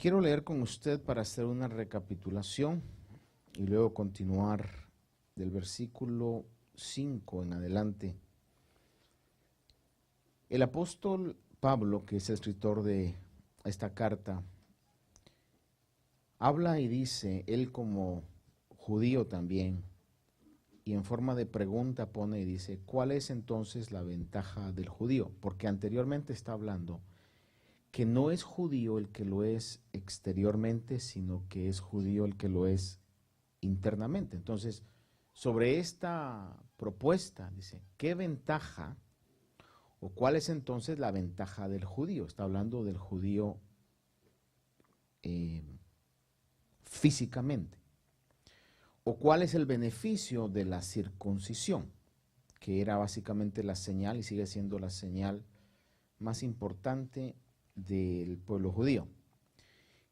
quiero leer con usted para hacer una recapitulación y luego continuar del versículo 5 en adelante. El apóstol Pablo, que es el escritor de esta carta, habla y dice, él como judío también, y en forma de pregunta pone y dice, ¿cuál es entonces la ventaja del judío? Porque anteriormente está hablando que no es judío el que lo es exteriormente, sino que es judío el que lo es internamente. Entonces, sobre esta propuesta, dice, ¿qué ventaja o cuál es entonces la ventaja del judío? Está hablando del judío físicamente. ¿O cuál es el beneficio de la circuncisión? Que era básicamente la señal y sigue siendo la señal más importante del pueblo judío.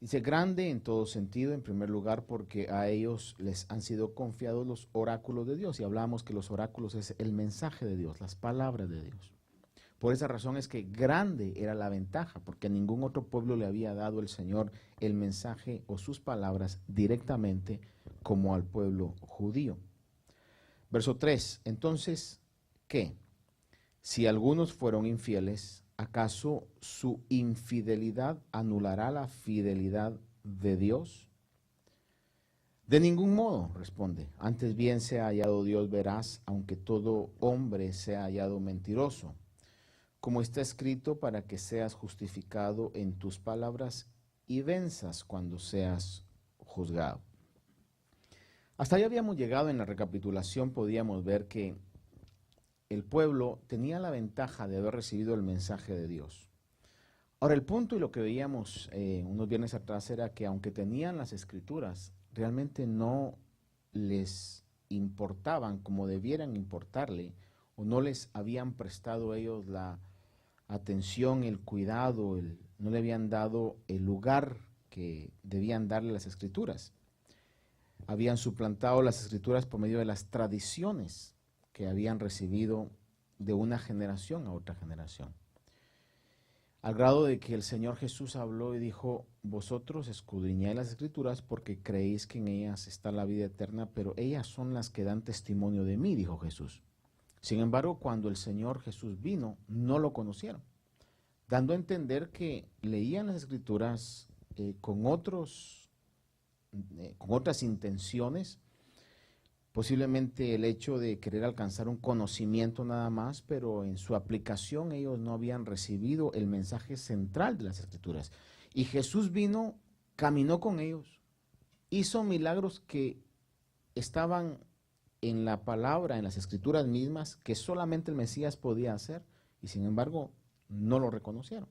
Dice, grande en todo sentido, en primer lugar, porque a ellos les han sido confiados los oráculos de Dios. Y hablamos que los oráculos es el mensaje de Dios, las palabras de Dios. Por esa razón es que grande era la ventaja, porque a ningún otro pueblo le había dado el Señor el mensaje o sus palabras directamente como al pueblo judío. Verso 3, entonces, ¿qué? Si algunos fueron infieles, ¿acaso su infidelidad anulará la fidelidad de Dios? De ningún modo, responde. Antes bien sea hallado Dios veraz, aunque todo hombre sea hallado mentiroso. Como está escrito, para que seas justificado en tus palabras y venzas cuando seas juzgado. Hasta ahí habíamos llegado en la recapitulación, podíamos ver que el pueblo tenía la ventaja de haber recibido el mensaje de Dios. Ahora, el punto y lo que veíamos unos viernes atrás era que aunque tenían las escrituras, realmente no les importaban como debieran importarle, o no les habían prestado ellos la atención, el cuidado, no le habían dado el lugar que debían darle las escrituras. Habían suplantado las escrituras por medio de las tradiciones que habían recibido de una generación a otra generación. Al grado de que el Señor Jesús habló y dijo, vosotros escudriñáis las escrituras porque creéis que en ellas está la vida eterna, pero ellas son las que dan testimonio de mí, dijo Jesús. Sin embargo, cuando el Señor Jesús vino, no lo conocieron, dando a entender que leían las escrituras con otras intenciones, posiblemente el hecho de querer alcanzar un conocimiento nada más, pero en su aplicación ellos no habían recibido el mensaje central de las escrituras. Y Jesús vino, caminó con ellos, hizo milagros que estaban en la palabra, en las escrituras mismas, que solamente el Mesías podía hacer, y sin embargo no lo reconocieron.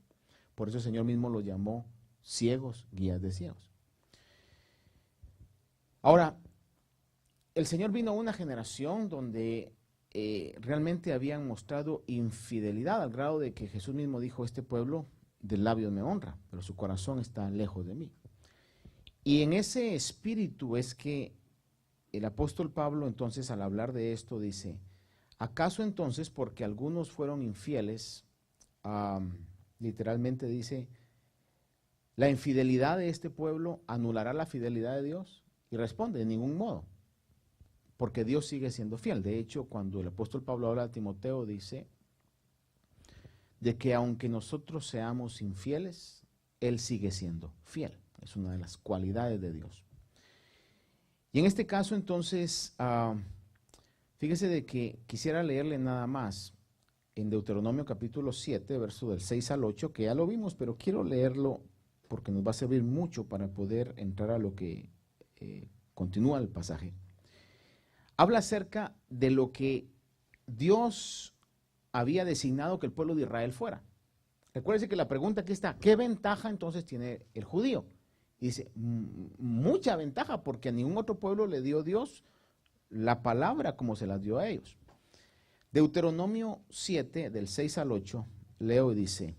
Por eso el Señor mismo los llamó ciegos, guías de ciegos. Ahora, el Señor vino a una generación donde realmente habían mostrado infidelidad, al grado de que Jesús mismo dijo, este pueblo de labios me honra, pero su corazón está lejos de mí. Y en ese espíritu es que el apóstol Pablo entonces al hablar de esto dice, ¿acaso entonces porque algunos fueron infieles, literalmente dice, la infidelidad de este pueblo anulará la fidelidad de Dios? Y responde, de ningún modo, porque Dios sigue siendo fiel. De hecho, cuando el apóstol Pablo habla a Timoteo, dice de que aunque nosotros seamos infieles, Él sigue siendo fiel. Es una de las cualidades de Dios. Y en este caso, entonces, fíjese de que quisiera leerle nada más en Deuteronomio capítulo 7, verso del 6 al 8, que ya lo vimos, pero quiero leerlo porque nos va a servir mucho para poder entrar a lo que continúa el pasaje. Habla acerca de lo que Dios había designado que el pueblo de Israel fuera. Recuérdense que la pregunta aquí está, ¿qué ventaja entonces tiene el judío? Y dice, mucha ventaja, porque a ningún otro pueblo le dio Dios la palabra como se las dio a ellos. Deuteronomio 7, del 6 al 8, leo y dice,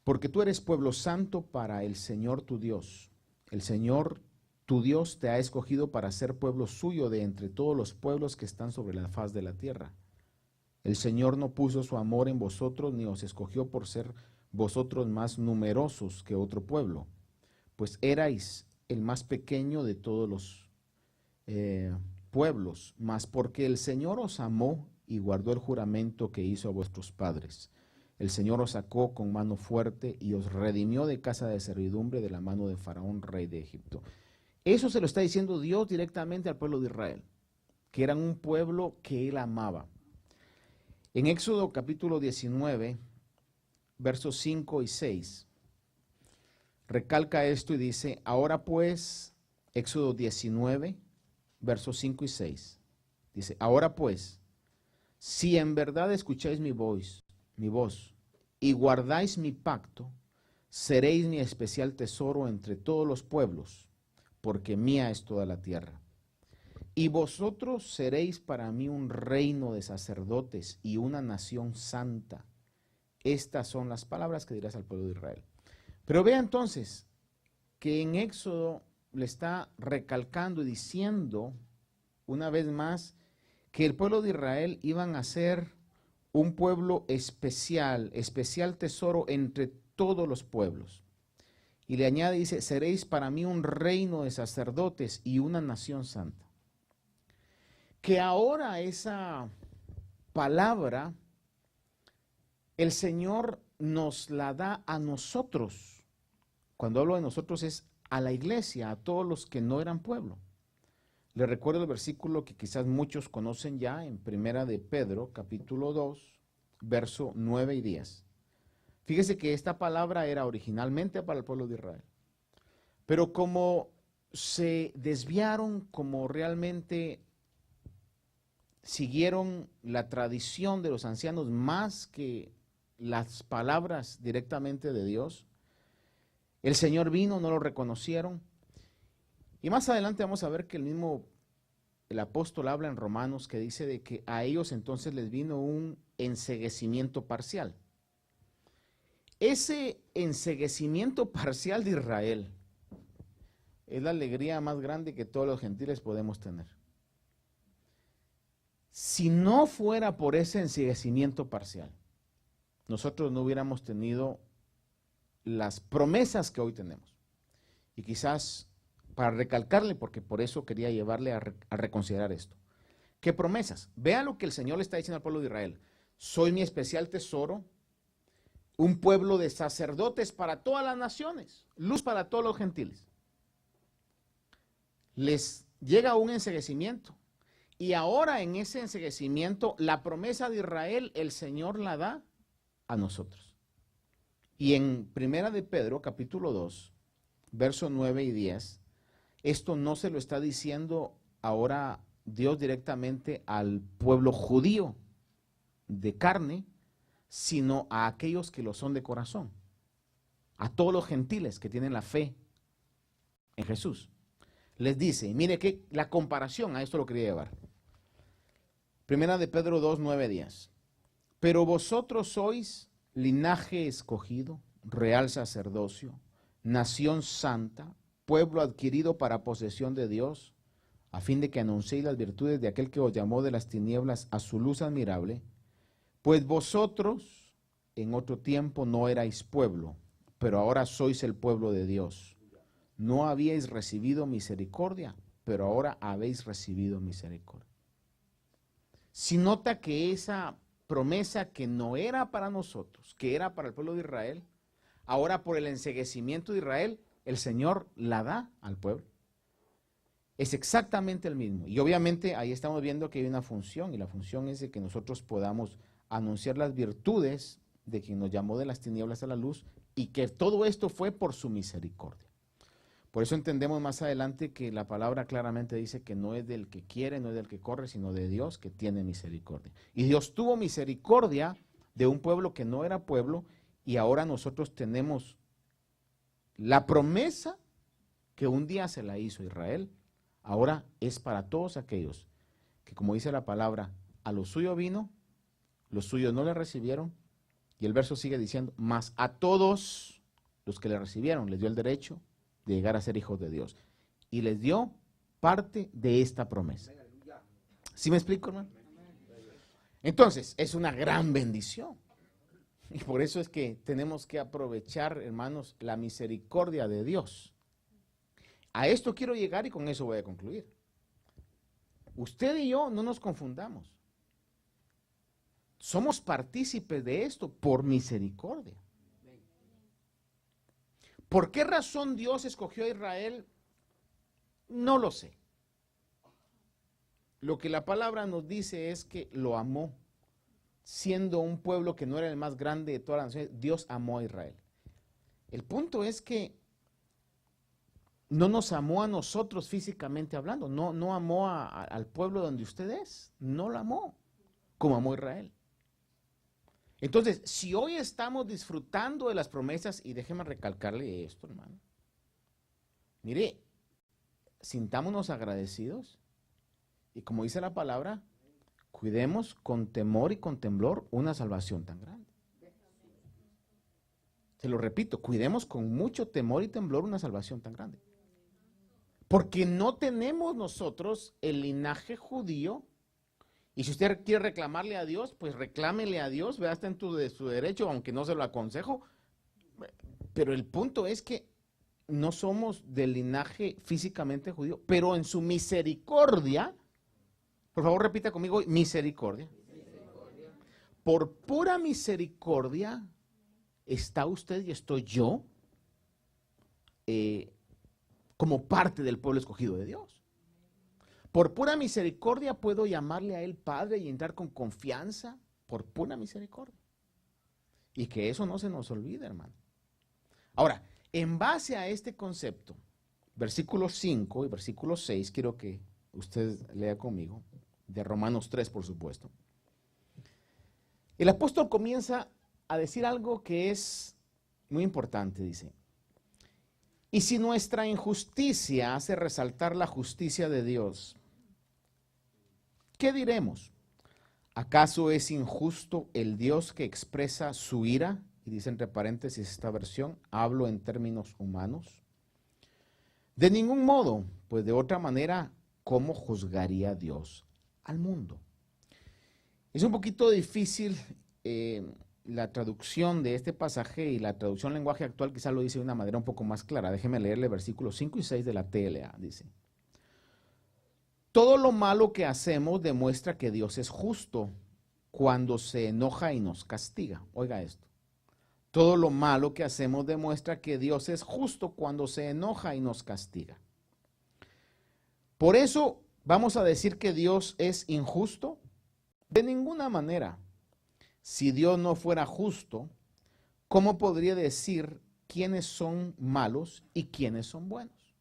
porque tú eres pueblo santo para el Señor tu Dios. El Señor tu Dios te ha escogido para ser pueblo suyo de entre todos los pueblos que están sobre la faz de la tierra. El Señor no puso su amor en vosotros, ni os escogió por ser vosotros más numerosos que otro pueblo, pues erais el más pequeño de todos los pueblos, mas porque el Señor os amó y guardó el juramento que hizo a vuestros padres. El Señor os sacó con mano fuerte y os redimió de casa de servidumbre de la mano de Faraón, rey de Egipto. Eso se lo está diciendo Dios directamente al pueblo de Israel, que eran un pueblo que él amaba. En Éxodo capítulo 19, versos 5 y 6, recalca esto y dice, ahora pues, Éxodo 19, versos 5 y 6, dice, ahora pues, si en verdad escucháis mi voz, y guardáis mi pacto, seréis mi especial tesoro entre todos los pueblos, porque mía es toda la tierra. Y vosotros seréis para mí un reino de sacerdotes y una nación santa. Estas son las palabras que dirás al pueblo de Israel. Pero vea entonces que en Éxodo le está recalcando y diciendo una vez más que el pueblo de Israel iban a ser un pueblo especial, especial tesoro entre todos los pueblos. Y le añade, dice, seréis para mí un reino de sacerdotes y una nación santa. Que ahora esa palabra, el Señor nos la da a nosotros. Cuando hablo de nosotros es a la iglesia, a todos los que no eran pueblo. Les recuerdo el versículo que quizás muchos conocen ya en Primera de Pedro, capítulo 2, verso 9 y 10. Fíjese que esta palabra era originalmente para el pueblo de Israel. Pero como se desviaron, como realmente siguieron la tradición de los ancianos más que las palabras directamente de Dios, el Señor vino, no lo reconocieron. Y más adelante vamos a ver que el apóstol habla en Romanos que dice de que a ellos entonces les vino un enceguecimiento parcial. Ese enceguecimiento parcial de Israel es la alegría más grande que todos los gentiles podemos tener. Si no fuera por ese enceguecimiento parcial, nosotros no hubiéramos tenido las promesas que hoy tenemos. Y quizás para recalcarle, porque por eso quería llevarle a reconsiderar esto. ¿Qué promesas? Vea lo que el Señor le está diciendo al pueblo de Israel. Soy mi especial tesoro, un pueblo de sacerdotes para todas las naciones, luz para todos los gentiles. Les llega un enceguecimiento. Y ahora en ese enceguecimiento, la promesa de Israel, el Señor la da a nosotros. Y en Primera de Pedro, capítulo 2, versos 9 y 10, esto no se lo está diciendo ahora Dios directamente al pueblo judío de carne, sino a aquellos que lo son de corazón, a todos los gentiles que tienen la fe en Jesús. Les dice, mire que la comparación, a esto lo quería llevar. Primera de Pedro 2, 9, 10. Pero vosotros sois linaje escogido, real sacerdocio, nación santa, pueblo adquirido para posesión de Dios, a fin de que anunciéis las virtudes de aquel que os llamó de las tinieblas a su luz admirable, pues vosotros en otro tiempo no erais pueblo, pero ahora sois el pueblo de Dios. No habíais recibido misericordia, pero ahora habéis recibido misericordia. Si nota que esa promesa que no era para nosotros, que era para el pueblo de Israel, ahora por el enceguecimiento de Israel, el Señor la da al pueblo. Es exactamente el mismo. Y obviamente ahí estamos viendo que hay una función, y la función es de que nosotros podamos anunciar las virtudes de quien nos llamó de las tinieblas a la luz, y que todo esto fue por su misericordia. Por eso entendemos más adelante que la palabra claramente dice que no es del que quiere, no es del que corre, sino de Dios que tiene misericordia. Y Dios tuvo misericordia de un pueblo que no era pueblo, y ahora nosotros tenemos la promesa que un día se la hizo Israel, ahora es para todos aquellos que, como dice la palabra, a lo suyo vino, los suyos no le recibieron, y el verso sigue diciendo, mas a todos los que le recibieron les dio el derecho de llegar a ser hijos de Dios. Y les dio parte de esta promesa. ¿Sí me explico, hermano? Entonces, es una gran bendición. Y por eso es que tenemos que aprovechar, hermanos, la misericordia de Dios A esto quiero llegar y con eso voy a concluir. Usted y yo no nos confundamos. Somos partícipes de esto por misericordia. ¿Por qué razón Dios escogió a Israel? No lo sé. Lo que la palabra nos dice es que lo amó. Siendo un pueblo que no era el más grande de todas las naciones, Dios amó a Israel. El punto es que no nos amó a nosotros físicamente hablando, no amó al pueblo donde usted es, no lo amó como amó a Israel. Entonces, si hoy estamos disfrutando de las promesas, y déjeme recalcarle esto, hermano, mire, sintámonos agradecidos y como dice la palabra, cuidemos con temor y con temblor una salvación tan grande. Se lo repito, cuidemos con mucho temor y temblor una salvación tan grande. Porque no tenemos nosotros el linaje judío. Y si usted quiere reclamarle a Dios, pues reclámele a Dios, vea, está en su derecho, aunque no se lo aconsejo. Pero el punto es que no somos del linaje físicamente judío, pero en su misericordia, por favor repita conmigo, misericordia. Por pura misericordia está usted y estoy yo como parte del pueblo escogido de Dios. Por pura misericordia puedo llamarle a Él Padre y entrar con confianza, por pura misericordia. Y que eso no se nos olvide, hermano. Ahora, en base a este concepto, versículo 5 y versículo 6, quiero que usted lea conmigo, de Romanos 3, por supuesto. El apóstol comienza a decir algo que es muy importante, dice: y si nuestra injusticia hace resaltar la justicia de Dios, ¿qué diremos? ¿Acaso es injusto el Dios que expresa su ira? Y dice entre paréntesis esta versión, hablo en términos humanos. De ningún modo, pues de otra manera, ¿cómo juzgaría Dios al mundo? Es un poquito difícil la traducción de este pasaje, y la traducción lenguaje actual quizá lo dice de una manera un poco más clara. Déjeme leerle versículos 5 y 6 de la TLA. Dice: todo lo malo que hacemos demuestra que Dios es justo cuando se enoja y nos castiga. Oiga esto. Todo lo malo que hacemos demuestra que Dios es justo cuando se enoja y nos castiga. Por eso, ¿vamos a decir que Dios es injusto? De ninguna manera. Si Dios no fuera justo, ¿cómo podría decir quiénes son malos y quiénes son buenos?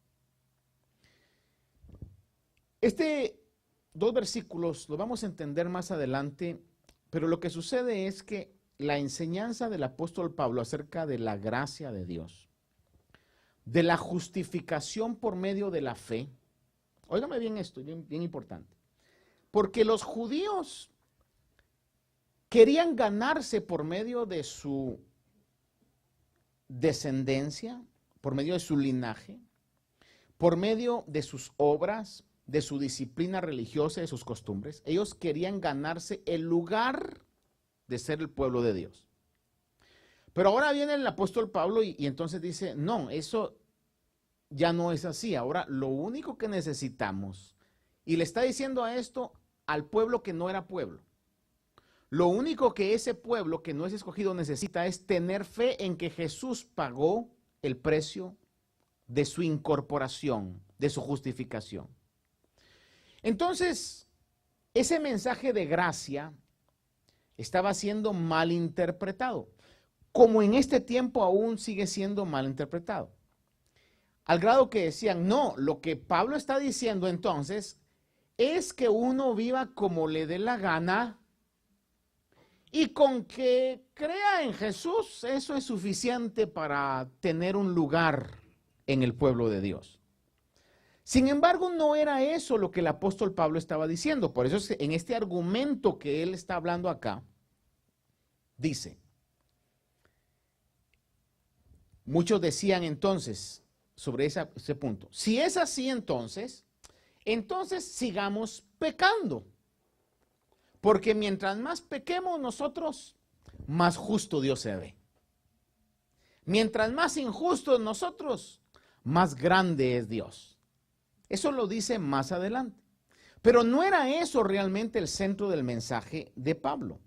Dos versículos los vamos a entender más adelante, pero lo que sucede es que la enseñanza del apóstol Pablo acerca de la gracia de Dios, de la justificación por medio de la fe, óigame bien esto, bien importante, porque los judíos querían ganarse por medio de su descendencia, por medio de su linaje, por medio de sus obras, de su disciplina religiosa, de sus costumbres. Ellos querían ganarse el lugar de ser el pueblo de Dios. Pero ahora viene el apóstol Pablo y entonces dice, no, eso ya no es así. Ahora lo único que necesitamos, y le está diciendo a esto al pueblo que no era pueblo, lo único que ese pueblo que no es escogido necesita es tener fe en que Jesús pagó el precio de su incorporación, de su justificación. Entonces, ese mensaje de gracia estaba siendo mal interpretado, como en este tiempo aún sigue siendo mal interpretado. Al grado que decían, no, lo que Pablo está diciendo entonces es que uno viva como le dé la gana y con que crea en Jesús, eso es suficiente para tener un lugar en el pueblo de Dios. Sin embargo, no era eso lo que el apóstol Pablo estaba diciendo. Por eso en este argumento que él está hablando acá, dice, muchos decían entonces sobre ese punto, si es así entonces sigamos pecando. Porque mientras más pequemos nosotros, más justo Dios se ve. Mientras más injustos nosotros, más grande es Dios. Eso lo dice más adelante. Pero no era eso realmente el centro del mensaje de Pablo.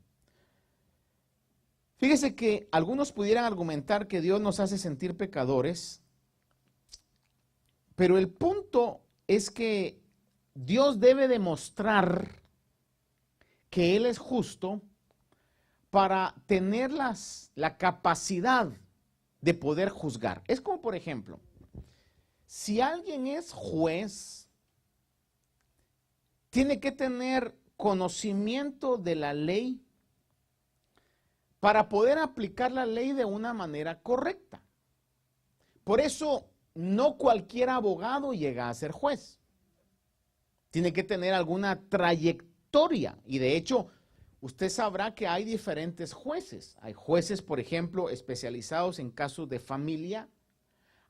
Fíjese que algunos pudieran argumentar que Dios nos hace sentir pecadores, pero el punto es que Dios debe demostrar que Él es justo para tener la capacidad de poder juzgar. Es como, por ejemplo, si alguien es juez, tiene que tener conocimiento de la ley para poder aplicar la ley de una manera correcta. Por eso, no cualquier abogado llega a ser juez. Tiene que tener alguna trayectoria. Y de hecho, usted sabrá que hay diferentes jueces. Hay jueces, por ejemplo, especializados en casos de familia.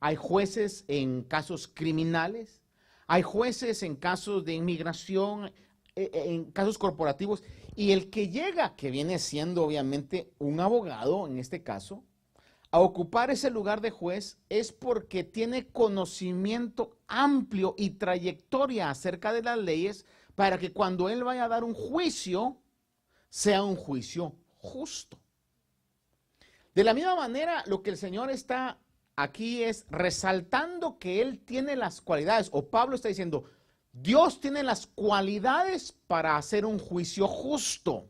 Hay jueces en casos criminales. Hay jueces en casos de inmigración, en casos corporativos. Y el que llega, que viene siendo obviamente un abogado en este caso, a ocupar ese lugar de juez es porque tiene conocimiento amplio y trayectoria acerca de las leyes para que cuando él vaya a dar un juicio, sea un juicio justo. De la misma manera, lo que el Señor está aquí es resaltando que Él tiene las cualidades, o Pablo está diciendo, Dios tiene las cualidades para hacer un juicio justo.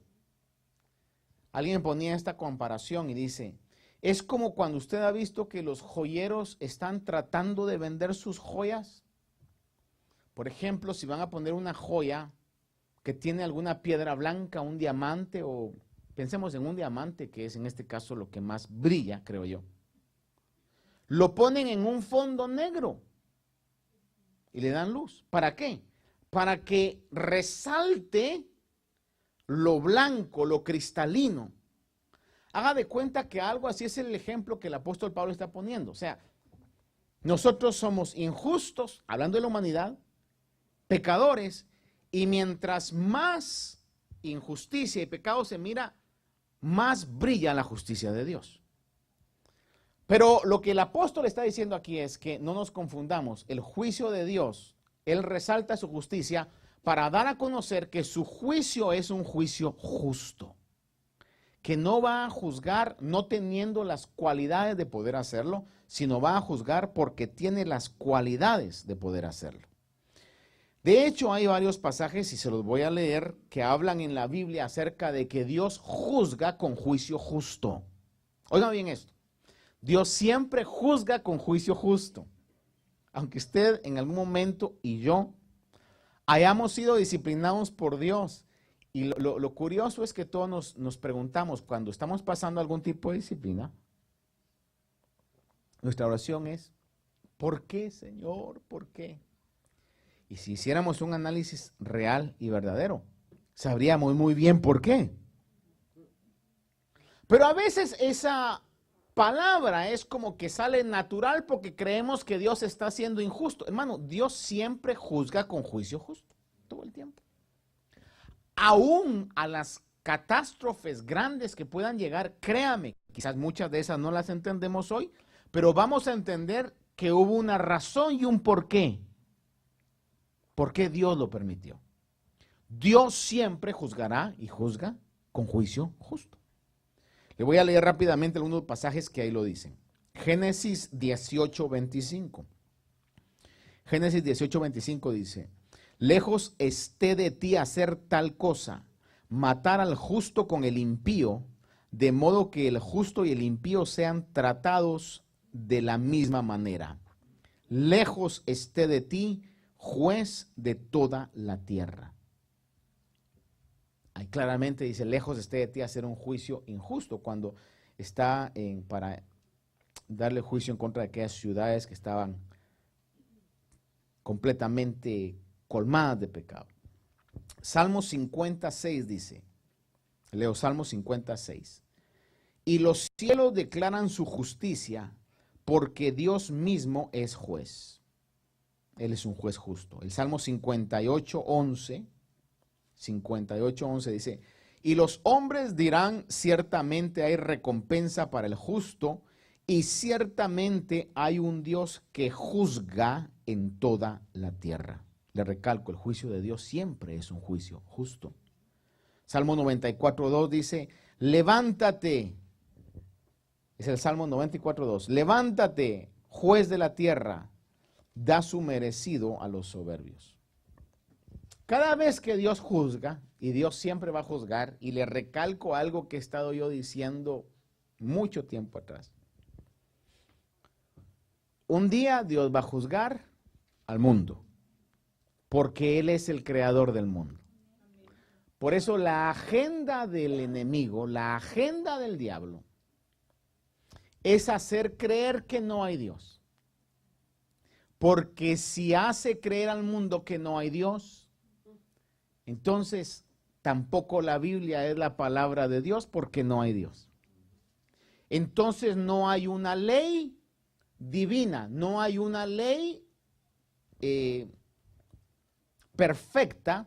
Alguien ponía esta comparación y dice, es como cuando usted ha visto que los joyeros están tratando de vender sus joyas. Por ejemplo, si van a poner una joya que tiene alguna piedra blanca, un diamante, o pensemos en un diamante, que es en este caso lo que más brilla, creo yo. Lo ponen en un fondo negro y le dan luz. ¿Para qué? Para que resalte lo blanco, lo cristalino. Haga de cuenta que algo así es el ejemplo que el apóstol Pablo está poniendo. O sea, nosotros somos injustos, hablando de la humanidad, pecadores, y mientras más injusticia y pecado se mira, más brilla la justicia de Dios. Pero lo que el apóstol está diciendo aquí es que no nos confundamos. El juicio de Dios, Él resalta su justicia para dar a conocer que su juicio es un juicio justo. Que no va a juzgar no teniendo las cualidades de poder hacerlo, sino va a juzgar porque tiene las cualidades de poder hacerlo. De hecho, hay varios pasajes, y se los voy a leer, que hablan en la Biblia acerca de que Dios juzga con juicio justo. Oigan bien esto. Dios siempre juzga con juicio justo. Aunque usted en algún momento y yo hayamos sido disciplinados por Dios. Y lo curioso es que todos nos preguntamos cuando estamos pasando algún tipo de disciplina, nuestra oración es, ¿por qué, Señor? ¿Por qué? Y si hiciéramos un análisis real y verdadero, sabríamos muy bien por qué. Pero a veces esa palabra es como que sale natural porque creemos que Dios está siendo injusto. Hermano, Dios siempre juzga con juicio justo, todo el tiempo. Aún a las catástrofes grandes que puedan llegar, créame, quizás muchas de esas no las entendemos hoy, pero vamos a entender que hubo una razón y un porqué. ¿Por qué Dios lo permitió? Dios siempre juzgará y juzga con juicio justo. Le voy a leer rápidamente algunos pasajes que ahí lo dicen. Génesis 18:25. Génesis 18:25 dice, lejos esté de ti hacer tal cosa, matar al justo con el impío, de modo que el justo y el impío sean tratados de la misma manera. Lejos esté de ti, juez de toda la tierra. Ahí claramente dice, lejos esté de ti hacer un juicio injusto, cuando está para darle juicio en contra de aquellas ciudades que estaban completamente colmadas de pecado. Salmo 56 dice, leo Salmo 56, y los cielos declaran su justicia, porque Dios mismo es juez. Él es un juez justo. El Salmo 58:11 dice, y los hombres dirán, ciertamente hay recompensa para el justo, Y ciertamente hay un Dios que juzga en toda la tierra. Le recalco, el juicio de Dios siempre es un juicio justo. Salmo 94:2 dice, levántate. Es el Salmo 94:2. Levántate, juez de la tierra, da su merecido a los soberbios. Cada vez que Dios juzga, y Dios siempre va a juzgar, y le recalco algo que he estado yo diciendo mucho tiempo atrás. Un día Dios va a juzgar al mundo, porque Él es el creador del mundo. Por eso la agenda del enemigo, la agenda del diablo, es hacer creer que no hay Dios. Porque si hace creer al mundo que no hay Dios, entonces tampoco la Biblia es la palabra de Dios, porque no hay Dios. Entonces no hay una ley divina, no hay una ley perfecta,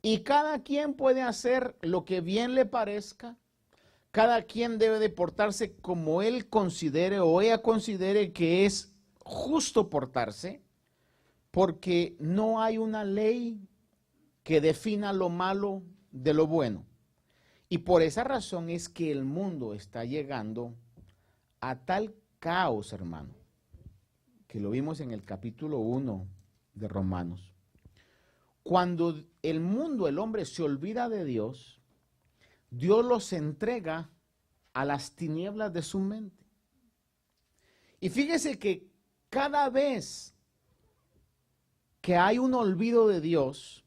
y cada quien puede hacer lo que bien le parezca. Cada quien debe de portarse como él considere o ella considere que es justo portarse, porque no hay una ley que defina lo malo de lo bueno. Y por esa razón es que el mundo está llegando a tal caos, hermano, que lo vimos en el capítulo 1 de Romanos. Cuando el mundo, el hombre se olvida de Dios, Dios los entrega a las tinieblas de su mente. Y fíjese que cada vez que hay un olvido de Dios,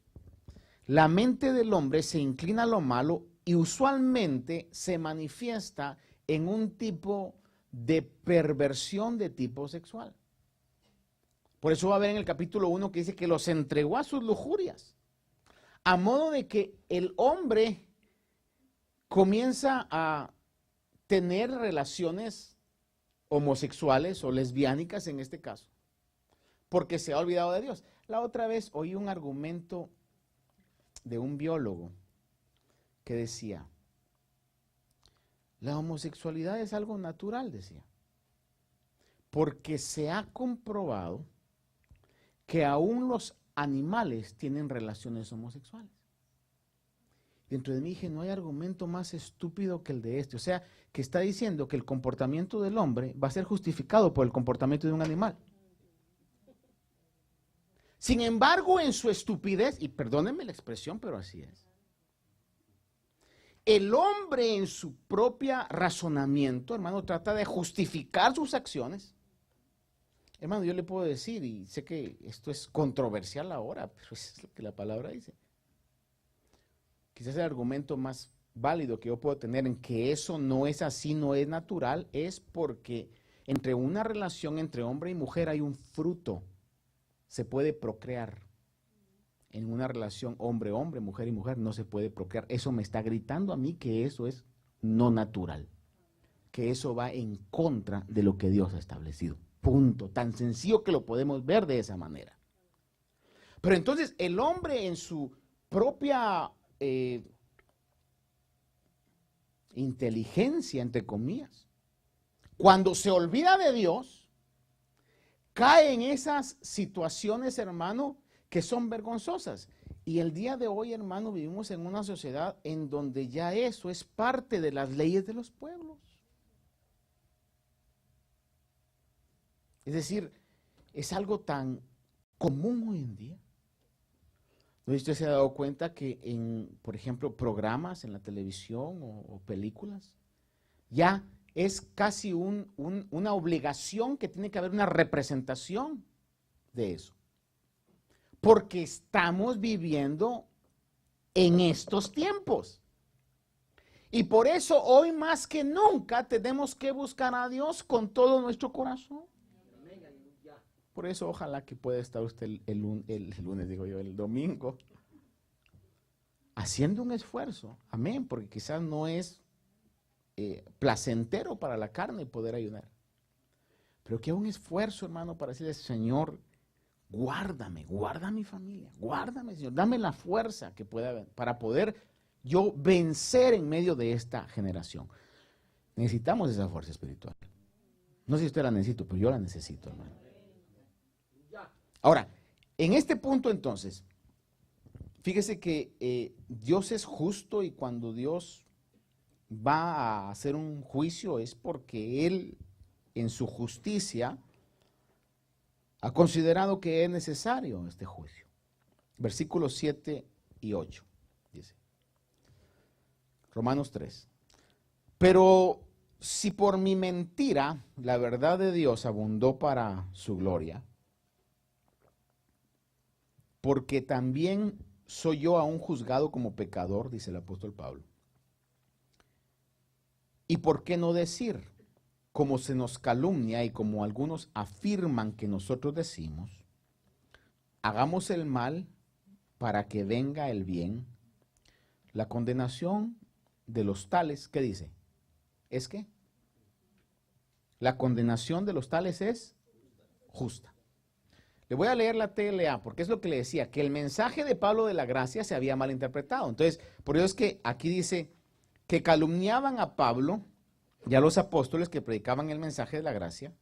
la mente del hombre se inclina a lo malo y usualmente se manifiesta en un tipo de perversión de tipo sexual. Por eso va a ver en el capítulo 1 que dice que los entregó a sus lujurias, a modo de que el hombre comienza a tener relaciones homosexuales o lesbiánicas en este caso, porque se ha olvidado de Dios. La otra vez oí un argumento de un biólogo que decía, la homosexualidad es algo natural, decía, porque se ha comprobado que aún los animales tienen relaciones homosexuales. Dentro de mí dije, no hay argumento más estúpido que el de este. O sea, que está diciendo que el comportamiento del hombre va a ser justificado por el comportamiento de un animal. Sin embargo, en su estupidez, y perdónenme la expresión, pero así es, el hombre en su propio razonamiento, hermano, trata de justificar sus acciones. Hermano, yo le puedo decir, y sé que esto es controversial ahora, pero es lo que la palabra dice. Quizás el argumento más válido que yo puedo tener en que eso no es así, no es natural, es porque entre una relación entre hombre y mujer hay un fruto. Se puede procrear. En una relación hombre-hombre, mujer y mujer, no se puede procrear. Eso me está gritando a mí que eso es no natural. Que eso va en contra de lo que Dios ha establecido. Punto. Tan sencillo que lo podemos ver de esa manera. Pero entonces el hombre en su propia inteligencia, entre comillas, cuando se olvida de Dios, cae en esas situaciones, hermano, que son vergonzosas. Y el día de hoy, hermano, vivimos en una sociedad en donde ya eso es parte de las leyes de los pueblos. Es decir, es algo tan común hoy en día. ¿No usted se ha dado cuenta que en, por ejemplo, programas en la televisión o películas, ya es casi una obligación que tiene que haber una representación de eso? Porque estamos viviendo en estos tiempos. Y por eso hoy más que nunca tenemos que buscar a Dios con todo nuestro corazón. Por eso ojalá que pueda estar usted el lunes, digo yo, el domingo, haciendo un esfuerzo. Amén, porque quizás no es placentero para la carne poder ayudar. Pero que haga un esfuerzo, hermano, para decirle, Señor, guárdame, guarda a mi familia, guárdame, Señor, dame la fuerza que pueda para poder yo vencer en medio de esta generación. Necesitamos esa fuerza espiritual. No sé si usted la necesita, pero yo la necesito, hermano. Ahora, en este punto entonces, fíjese que Dios es justo y cuando Dios va a hacer un juicio es porque Él en su justicia ha considerado que es necesario este juicio. Versículos 7 y 8, dice. Romanos 3. Pero si por mi mentira la verdad de Dios abundó para su gloria, porque también soy yo aún juzgado como pecador, dice el apóstol Pablo. ¿Y por qué no decir, como se nos calumnia y como algunos afirman que nosotros decimos, hagamos el mal para que venga el bien? La condenación de los tales, ¿qué dice? ¿Es qué? La condenación de los tales es justa. Le voy a leer la TLA porque es lo que le decía, que el mensaje de Pablo de la gracia se había malinterpretado. Entonces, por eso es que aquí dice que calumniaban a Pablo y a los apóstoles que predicaban el mensaje de la gracia,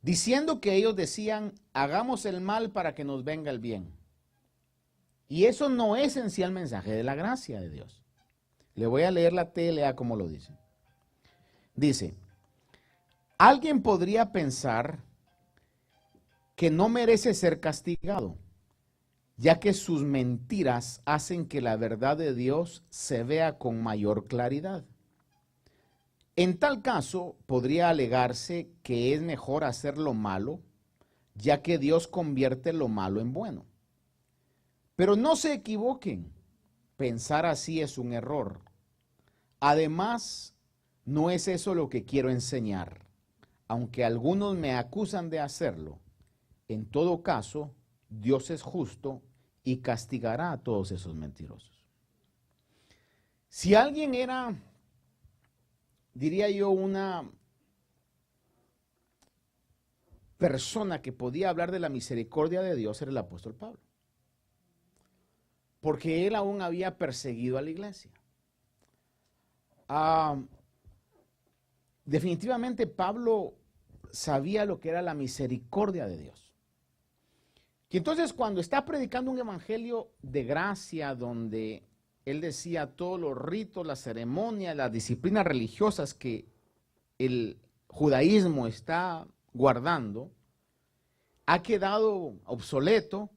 diciendo que ellos decían, hagamos el mal para que nos venga el bien. Y eso no es en sí el mensaje de la gracia de Dios. Le voy a leer la TLA como lo dice. Dice, alguien podría pensar que no merece ser castigado, ya que sus mentiras hacen que la verdad de Dios se vea con mayor claridad. En tal caso, podría alegarse que es mejor hacer lo malo, ya que Dios convierte lo malo en bueno. Pero no se equivoquen, pensar así es un error. Además, no es eso lo que quiero enseñar, aunque algunos me acusan de hacerlo. En todo caso, Dios es justo y castigará a todos esos mentirosos. Si alguien era, diría yo, una persona que podía hablar de la misericordia de Dios, era el apóstol Pablo. Porque él aún había perseguido a la iglesia. Definitivamente Pablo sabía lo que era la misericordia de Dios. Y entonces cuando está predicando un evangelio de gracia donde él decía todos los ritos, las ceremonias, las disciplinas religiosas que el judaísmo está guardando, ha quedado obsoleto,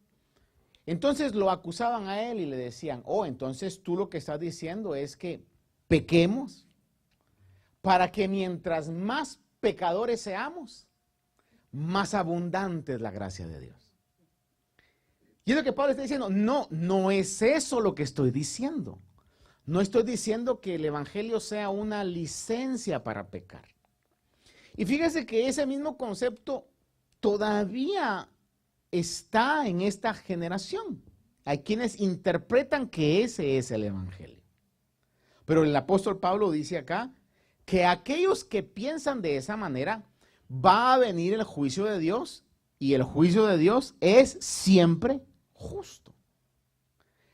entonces lo acusaban a él y le decían, oh, entonces tú lo que estás diciendo es que pequemos para que mientras más pecadores seamos, más abundante es la gracia de Dios. Y es lo que Pablo está diciendo, no es eso lo que estoy diciendo. No estoy diciendo que el evangelio sea una licencia para pecar. Y fíjese que ese mismo concepto todavía está en esta generación. Hay quienes interpretan que ese es el evangelio. Pero el apóstol Pablo dice acá que aquellos que piensan de esa manera, va a venir el juicio de Dios y el juicio de Dios es siempre justo.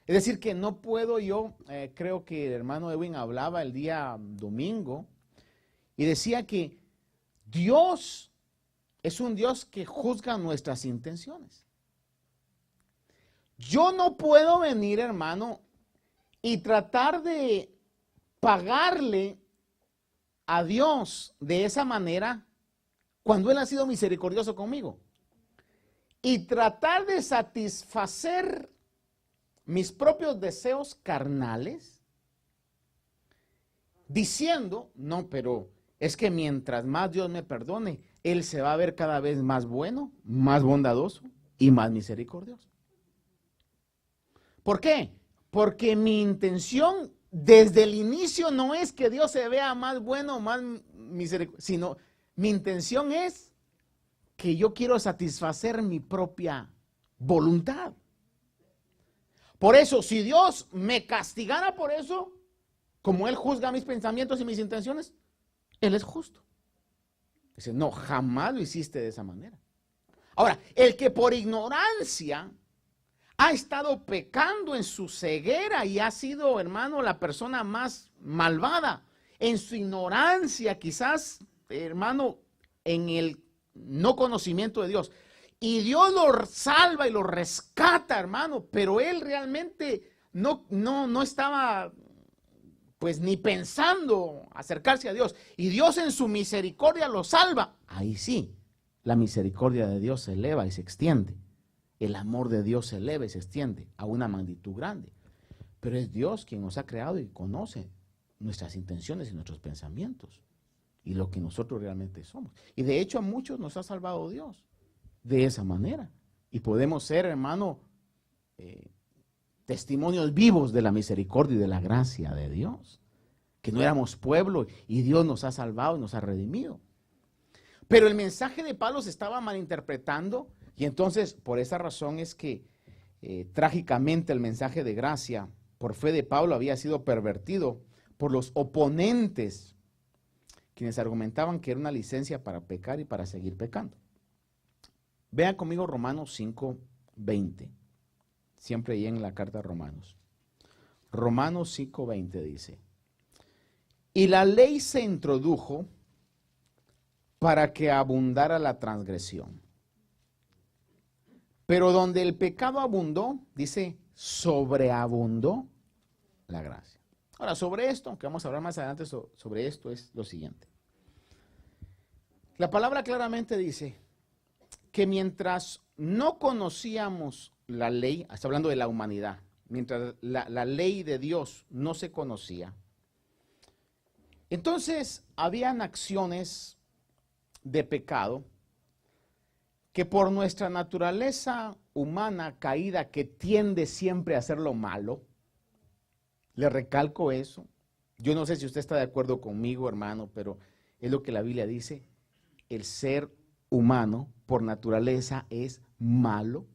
Es decir, que no puedo yo, creo que el hermano Edwin hablaba el día domingo y decía que Dios es un Dios que juzga nuestras intenciones. Yo no puedo venir, hermano, y tratar de pagarle a Dios de esa manera cuando Él ha sido misericordioso conmigo. Y tratar de satisfacer mis propios deseos carnales, diciendo, no, pero es que mientras más Dios me perdone, Él se va a ver cada vez más bueno, más bondadoso y más misericordioso. ¿Por qué? Porque mi intención desde el inicio no es que Dios se vea más bueno, más misericordioso, sino mi intención es que yo quiero satisfacer mi propia voluntad. Por eso, si Dios me castigara por eso, como Él juzga mis pensamientos y mis intenciones, Él es justo. Dice, no, jamás lo hiciste de esa manera. Ahora, el que por ignorancia ha estado pecando en su ceguera y ha sido, hermano, la persona más malvada, en su ignorancia quizás hermano, en el no conocimiento de Dios. Y Dios lo salva y lo rescata, hermano, pero él realmente no estaba pues ni pensando acercarse a Dios. Y Dios en su misericordia lo salva. Ahí sí, la misericordia de Dios se eleva y se extiende. El amor de Dios se eleva y se extiende a una magnitud grande. Pero es Dios quien nos ha creado y conoce nuestras intenciones y nuestros pensamientos y lo que nosotros realmente somos. Y de hecho a muchos nos ha salvado Dios de esa manera. Y podemos ser, hermano, testimonios vivos de la misericordia y de la gracia de Dios. Que no éramos pueblo y Dios nos ha salvado y nos ha redimido. Pero el mensaje de Pablo se estaba malinterpretando y entonces por esa razón es que trágicamente el mensaje de gracia por fe de Pablo había sido pervertido por los oponentes, quienes argumentaban que era una licencia para pecar y para seguir pecando. Vean conmigo Romanos 5:20, siempre ahí en la carta de Romanos. Romanos 5:20 dice: y la ley se introdujo para que abundara la transgresión. Pero donde el pecado abundó, dice, sobreabundó la gracia. Ahora, sobre esto, aunque vamos a hablar más adelante sobre esto, es lo siguiente. La palabra claramente dice que mientras no conocíamos la ley, está hablando de la humanidad, mientras la ley de Dios no se conocía, entonces habían acciones de pecado que por nuestra naturaleza humana caída que tiende siempre a hacer lo malo, le recalco eso, yo no sé si usted está de acuerdo conmigo, hermano, pero es lo que la Biblia dice, el ser humano por naturaleza es malo,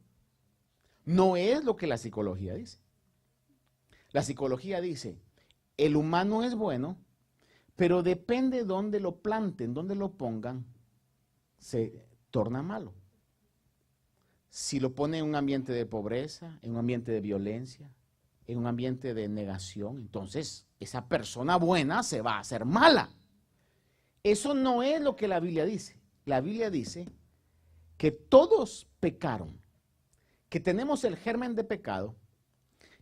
no es lo que la psicología dice. La psicología dice, el humano es bueno, pero depende de dónde lo planten, dónde lo pongan, se torna malo. Si lo pone en un ambiente de pobreza, en un ambiente de violencia, en un ambiente de negación, entonces esa persona buena se va a hacer mala. Eso no es lo que la Biblia dice. La Biblia dice que todos pecaron, que tenemos el germen de pecado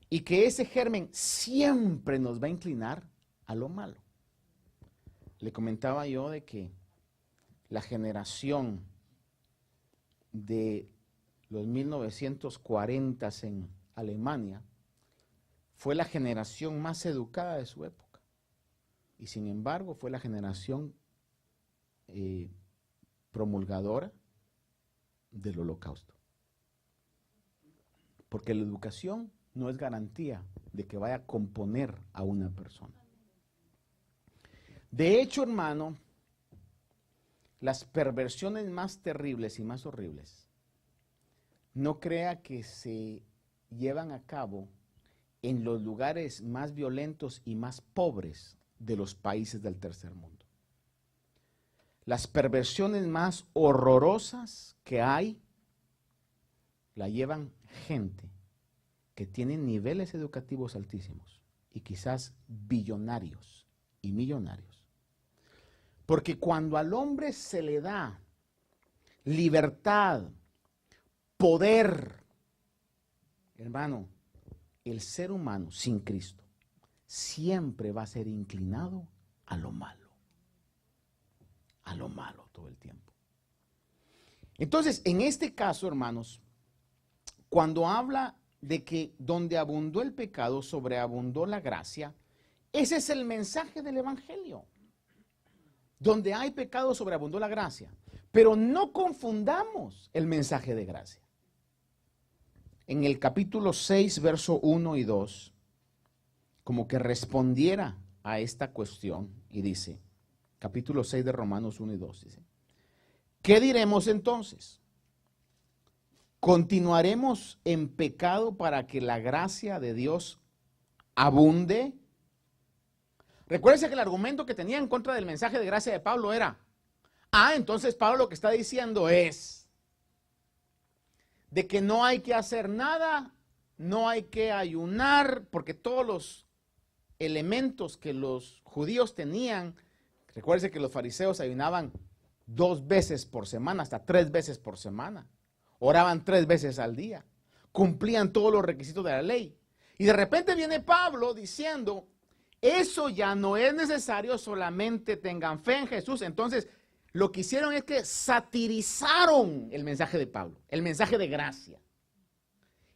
y que ese germen siempre nos va a inclinar a lo malo. Le comentaba yo de que la generación de los 1940 en Alemania fue la generación más educada de su época y sin embargo fue la generación promulgadora del holocausto. Porque la educación no es garantía de que vaya a componer a una persona. De hecho, hermano, las perversiones más terribles y más horribles, no crea que se llevan a cabo en los lugares más violentos y más pobres de los países del tercer mundo. Las perversiones más horrorosas que hay, la llevan gente que tiene niveles educativos altísimos y quizás billonarios y millonarios. Porque cuando al hombre se le da libertad, poder, hermano, el ser humano sin Cristo siempre va a ser inclinado a lo malo todo el tiempo. Entonces, en este caso, hermanos, cuando habla de que donde abundó el pecado, sobreabundó la gracia, ese es el mensaje del Evangelio. Donde hay pecado, sobreabundó la gracia. Pero no confundamos el mensaje de gracia. En el capítulo 6, verso 1 y 2, como que respondiera a esta cuestión y dice, capítulo 6 de Romanos 1 y 2, dice, ¿qué diremos entonces? ¿Continuaremos en pecado para que la gracia de Dios abunde? Recuérdense que el argumento que tenía en contra del mensaje de gracia de Pablo era, entonces Pablo lo que está diciendo es de que no hay que hacer nada, no hay que ayunar, porque todos los elementos que los judíos tenían Recuérdense que los fariseos ayunaban 2 veces por semana, hasta 3 veces por semana. Oraban 3 veces al día. Cumplían todos los requisitos de la ley. Y de repente viene Pablo diciendo, eso ya no es necesario, solamente tengan fe en Jesús. Entonces, lo que hicieron es que satirizaron el mensaje de Pablo, el mensaje de gracia.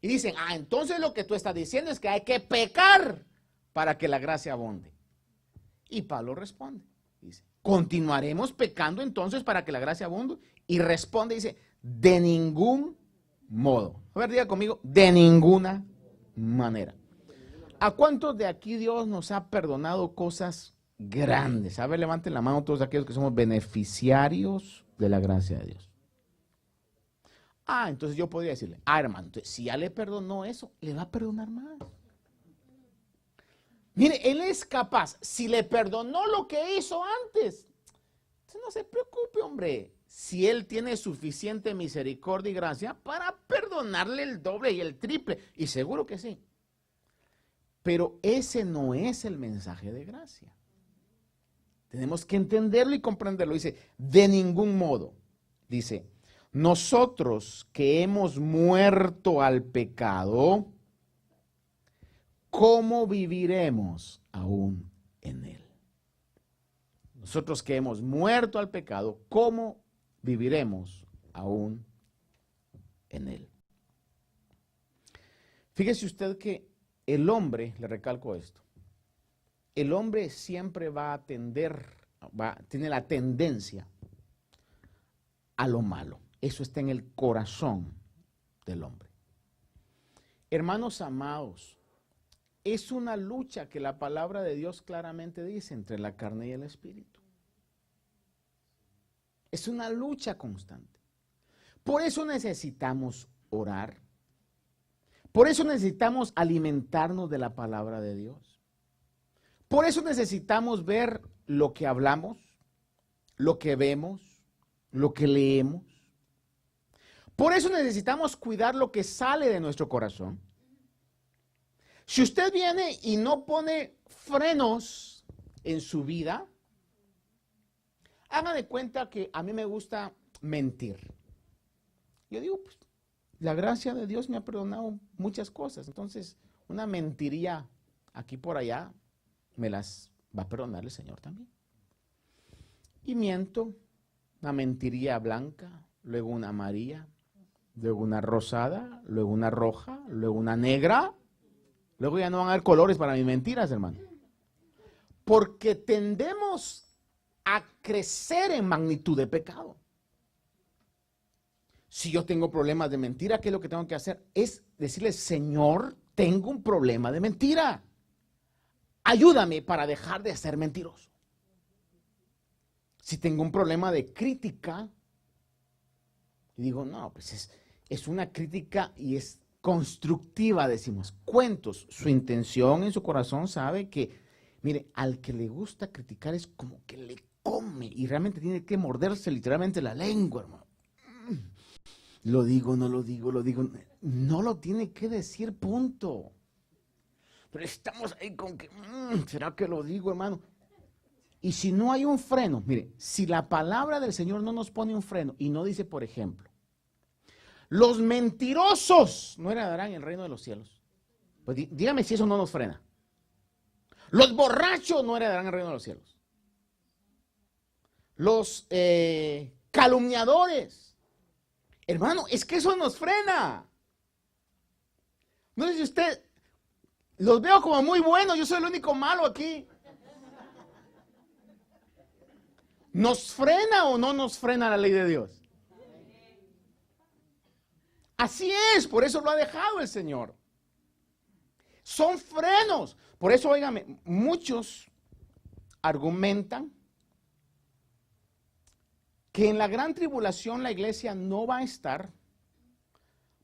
Y dicen, entonces lo que tú estás diciendo es que hay que pecar para que la gracia abunde. Y Pablo responde, dice, ¿continuaremos pecando entonces para que la gracia abunde? Y responde, dice, de ningún modo. A ver, diga conmigo, de ninguna manera. ¿A cuántos de aquí Dios nos ha perdonado cosas grandes? A ver, levanten la mano todos aquellos que somos beneficiarios de la gracia de Dios. Entonces yo podría decirle, hermano, entonces, si ya le perdonó eso, le va a perdonar más. Mire, Él es capaz, si le perdonó lo que hizo antes, no se preocupe, hombre. Si Él tiene suficiente misericordia y gracia para perdonarle el doble y el triple, y seguro que sí. Pero ese no es el mensaje de gracia. Tenemos que entenderlo y comprenderlo. Dice, de ningún modo. Dice, nosotros que hemos muerto al pecado, ¿cómo viviremos aún en él? Nosotros que hemos muerto al pecado, ¿cómo viviremos aún en él? Fíjese usted que el hombre, le recalco esto, el hombre siempre va a tiene la tendencia a lo malo. Eso está en el corazón del hombre. Hermanos amados, es una lucha que la palabra de Dios claramente dice entre la carne y el espíritu. Es una lucha constante. Por eso necesitamos orar. Por eso necesitamos alimentarnos de la palabra de Dios. Por eso necesitamos ver lo que hablamos, lo que vemos, lo que leemos. Por eso necesitamos cuidar lo que sale de nuestro corazón. Si usted viene y no pone frenos en su vida, haga de cuenta que a mí me gusta mentir. Yo digo, pues, la gracia de Dios me ha perdonado muchas cosas. Entonces, una mentiría aquí por allá, me las va a perdonar el Señor también. Y miento, una mentiría blanca, luego una amarilla, luego una rosada, luego una roja, luego una negra. Luego ya no van a haber colores para mis mentiras, hermano. Porque tendemos a crecer en magnitud de pecado. Si yo tengo problemas de mentira, ¿qué es lo que tengo que hacer? Es decirle, Señor, tengo un problema de mentira. Ayúdame para dejar de ser mentiroso. Si tengo un problema de crítica, y digo, no, pues es una crítica y es constructiva, decimos, cuentos. Su intención en su corazón sabe que, mire, al que le gusta criticar es como que le come y realmente tiene que morderse literalmente la lengua, hermano. Lo digo, no lo digo, lo digo. No lo tiene que decir, punto. Pero estamos ahí con que, ¿será que lo digo, hermano? Y si no hay un freno, mire, si la palabra del Señor no nos pone un freno y no dice, por ejemplo, los mentirosos no heredarán el reino de los cielos. Pues dígame si eso no nos frena. Los borrachos no heredarán el reino de los cielos. Los calumniadores. Hermano, es que eso nos frena. No sé si usted, los veo como muy buenos, yo soy el único malo aquí. ¿Nos frena o no nos frena la ley de Dios? Así es, por eso lo ha dejado el Señor. Son frenos. Por eso, óigame, muchos argumentan que en la gran tribulación la iglesia no va a estar,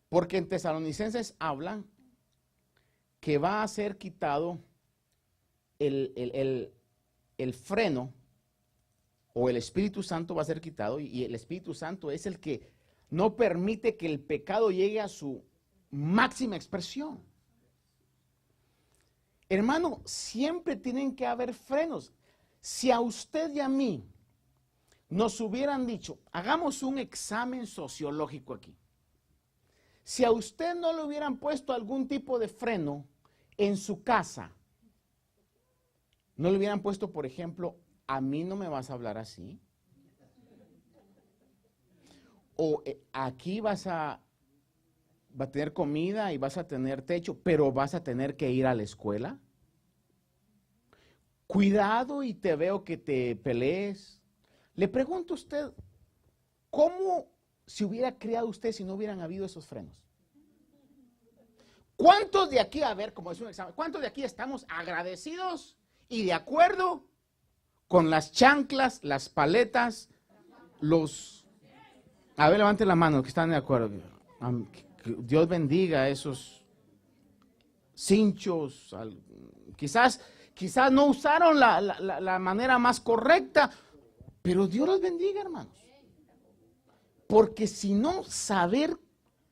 porque en Tesalonicenses hablan que va a ser quitado el freno, o el Espíritu Santo va a ser quitado, y el Espíritu Santo es el que no permite que el pecado llegue a su máxima expresión. Hermano, siempre tienen que haber frenos. Si a usted y a mí nos hubieran dicho, hagamos un examen sociológico aquí. Si a usted no le hubieran puesto algún tipo de freno en su casa, no le hubieran puesto, por ejemplo, a mí no me vas a hablar así. O aquí vas a tener comida y vas a tener techo, pero vas a tener que ir a la escuela. Cuidado y te veo que te pelees. Le pregunto a usted, ¿cómo se hubiera criado usted si no hubieran habido esos frenos? ¿Cuántos de aquí, a ver, como es un examen, cuántos de aquí estamos agradecidos y de acuerdo con las chanclas, las paletas, los... A ver, levanten la mano, que están de acuerdo. Que Dios bendiga a esos cinchos. Quizás no usaron la manera más correcta, pero Dios los bendiga, hermanos. Porque si no, saber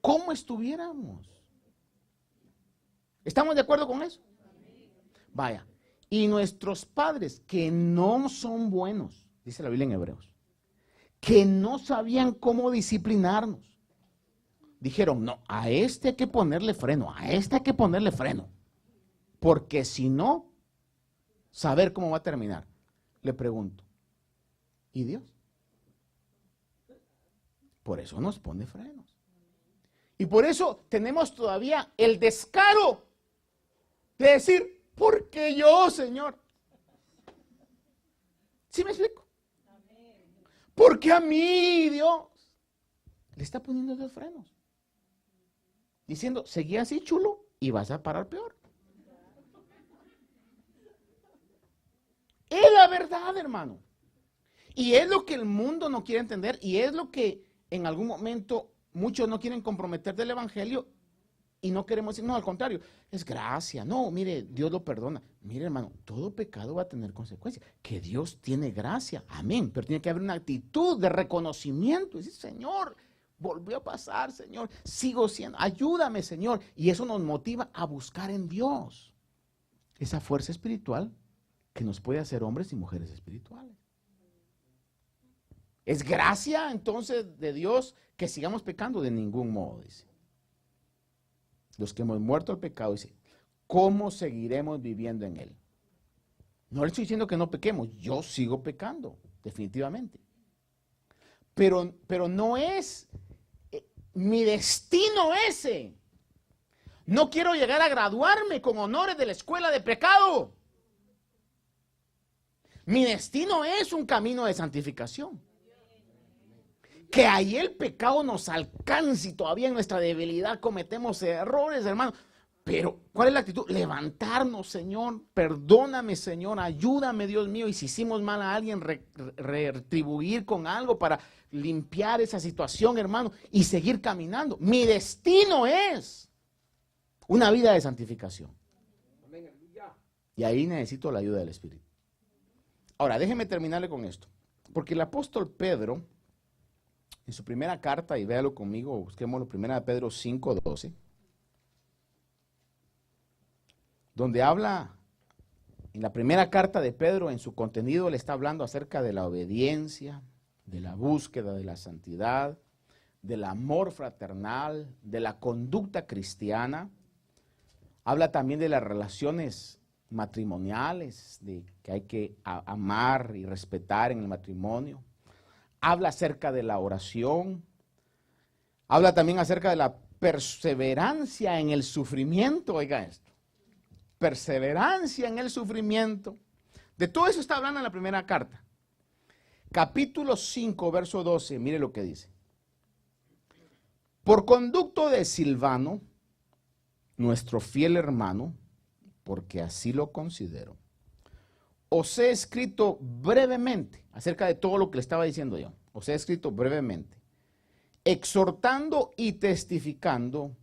cómo estuviéramos. ¿Estamos de acuerdo con eso? Vaya. Y nuestros padres, que no son buenos, dice la Biblia en Hebreos, que no sabían cómo disciplinarnos, dijeron, no, a este hay que ponerle freno, a este hay que ponerle freno, porque si no, saber cómo va a terminar. Le pregunto, ¿y Dios? Por eso nos pone frenos. Y por eso tenemos todavía el descaro de decir, ¿por qué yo, Señor? ¿Sí me explico? Porque a mí, Dios, le está poniendo los frenos. Diciendo, seguí así, chulo, y vas a parar peor. Es la verdad, hermano. Y es lo que el mundo no quiere entender, y es lo que en algún momento muchos no quieren comprometer del evangelio, y no queremos decir, no, al contrario, es gracia. No, mire, Dios lo perdona. Mire, hermano, todo pecado va a tener consecuencias. Que Dios tiene gracia, amén. Pero tiene que haber una actitud de reconocimiento. Y decir, Señor, volvió a pasar, Señor. Sigo siendo, ayúdame, Señor. Y eso nos motiva a buscar en Dios esa fuerza espiritual que nos puede hacer hombres y mujeres espirituales. ¿Es gracia entonces de Dios que sigamos pecando? De ningún modo, dice. Los que hemos muerto al pecado, dice, ¿cómo seguiremos viviendo en él? No le estoy diciendo que no pequemos, yo sigo pecando, definitivamente. Pero no es mi destino ese. No quiero llegar a graduarme con honores de la escuela de pecado. Mi destino es un camino de santificación. Que ahí el pecado nos alcance y todavía en nuestra debilidad cometemos errores, hermano. Pero, ¿cuál es la actitud? Levantarnos, Señor, perdóname, Señor, ayúdame, Dios mío. Y si hicimos mal a alguien, retribuir con algo para limpiar esa situación, hermano, y seguir caminando. Mi destino es una vida de santificación. Y ahí necesito la ayuda del Espíritu. Ahora, déjeme terminarle con esto. Porque el apóstol Pedro, en su primera carta, y véalo conmigo, busquémoslo, 1 Pedro 5:12, donde habla, en la primera carta de Pedro, en su contenido, le está hablando acerca de la obediencia, de la búsqueda de la santidad, del amor fraternal, de la conducta cristiana. Habla también de las relaciones matrimoniales, de que hay que amar y respetar en el matrimonio. Habla acerca de la oración. Habla también acerca de la perseverancia en el sufrimiento. Oiga esto. Perseverancia en el sufrimiento. De todo eso está hablando en la primera carta. Capítulo 5, verso 12. Mire lo que dice. Por conducto de Silvano, nuestro fiel hermano, porque así lo considero, os he escrito brevemente acerca de todo lo que le estaba diciendo yo. Os he escrito brevemente, exhortando y testificando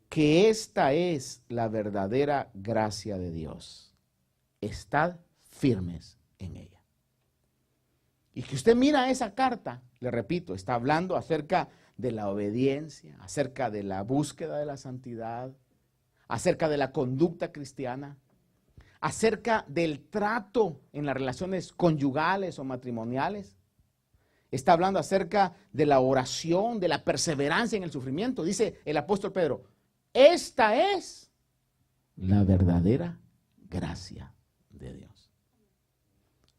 que esta es la verdadera gracia de Dios. Estad firmes en ella. Y que usted mira esa carta, le repito, está hablando acerca de la obediencia, acerca de la búsqueda de la santidad, acerca de la conducta cristiana, acerca del trato en las relaciones conyugales o matrimoniales. Está hablando acerca de la oración, de la perseverancia en el sufrimiento. Dice el apóstol Pedro, esta es la verdadera gracia de Dios.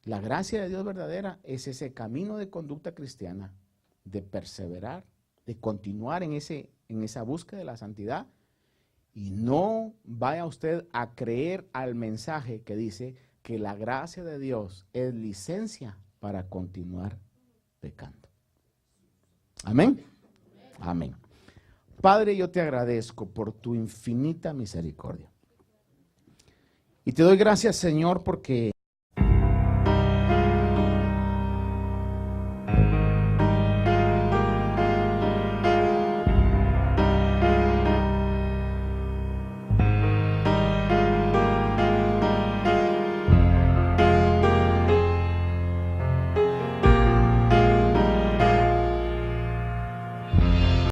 La gracia de Dios verdadera es ese camino de conducta cristiana, de perseverar, de continuar en esa búsqueda de la santidad. Y no vaya usted a creer al mensaje que dice que la gracia de Dios es licencia para continuar pecando. Amén. Amén. Padre, yo te agradezco por tu infinita misericordia. Y te doy gracias, Señor, porque